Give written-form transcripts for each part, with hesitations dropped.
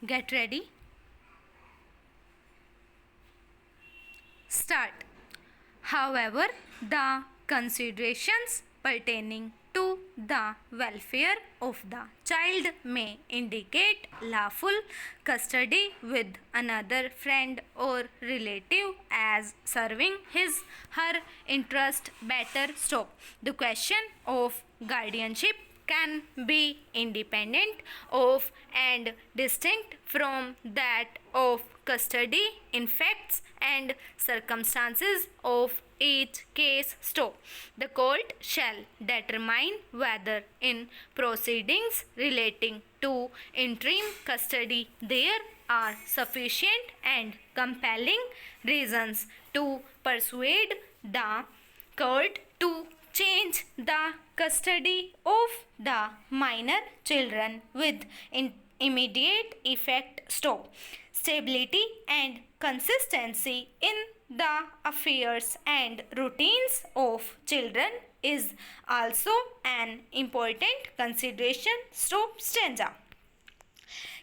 Get ready. Start. However, the considerations pertaining to the welfare of the child may indicate lawful custody with another friend or relative as serving her interest better. Stop. The question of guardianship can be independent of and distinct from that of custody in facts and circumstances of each case. Stop. The court shall determine whether in proceedings relating to interim custody there are sufficient and compelling reasons to persuade the court to change the custody of the minor children with immediate effect. Stop. Stability and consistency in the affairs and routines of children is also an important consideration. Stop. Stanza.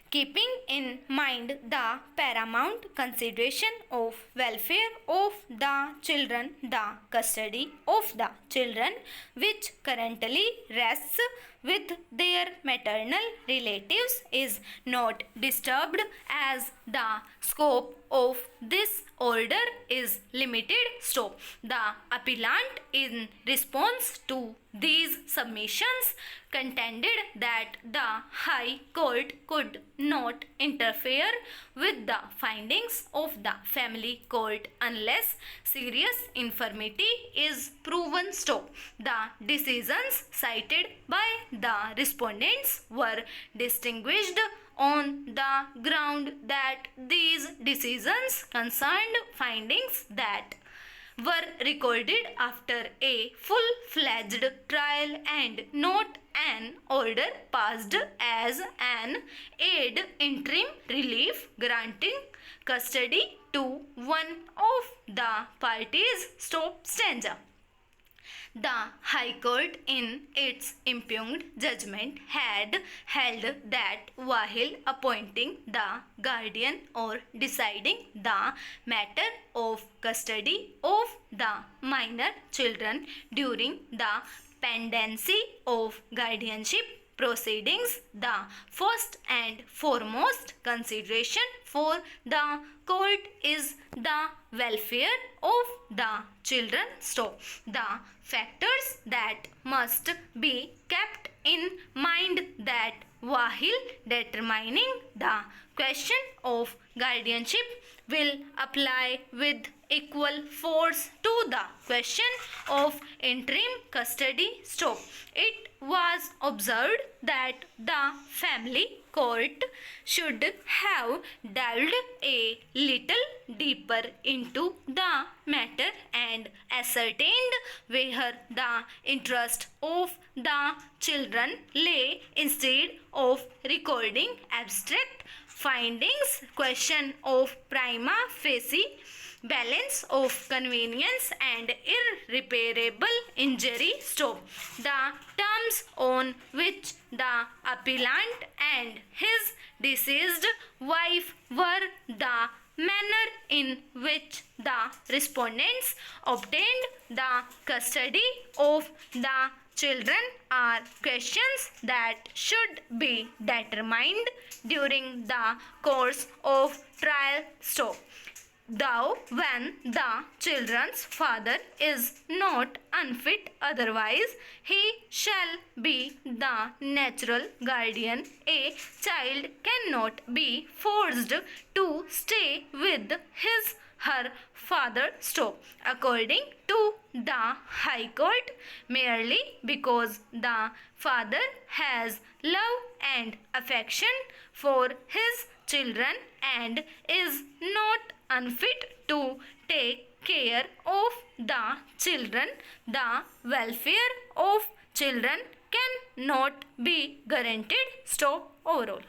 Keeping in mind the paramount consideration of welfare of the children, the custody of the children which currently rests with their maternal relatives is not disturbed as the scope of this order is limited. Stop. The appellant in response to these submissions contended that the High Court could not interfere with the findings of the family court unless serious infirmity is proven. Stop. The decisions cited by the respondents were distinguished on the ground that these decisions concerned findings that were recorded after a full-fledged trial and not an order passed as an aid interim relief granting custody to one of the parties. Stop. Stanza. The High Court in its impugned judgment had held that while appointing the guardian or deciding the matter of custody of the minor children during the pendency of guardianship proceedings, the first and foremost consideration for the court is the welfare of the children. Stop. The factors that must be kept in mind that while determining the question of guardianship will apply with equal force to the question of interim custody. Stop. It was observed that the family court should have delved a little deeper into the matter and ascertained where the interest of the children lay instead of recording abstract findings. Question of prima facie balance of convenience and irreparable injury. Stop. The terms on which the appellant and his deceased wife were the manner in which the respondents obtained the custody of the children are questions that should be determined during the course of trial. Stop. Though when the children's father is not unfit, otherwise he shall be the natural guardian. A child cannot be forced to stay with her father. Stop. According to the High Court, merely because the father has love and affection for his children and is not unfit to take care of the children, the welfare of children cannot be guaranteed. Stop. Overall.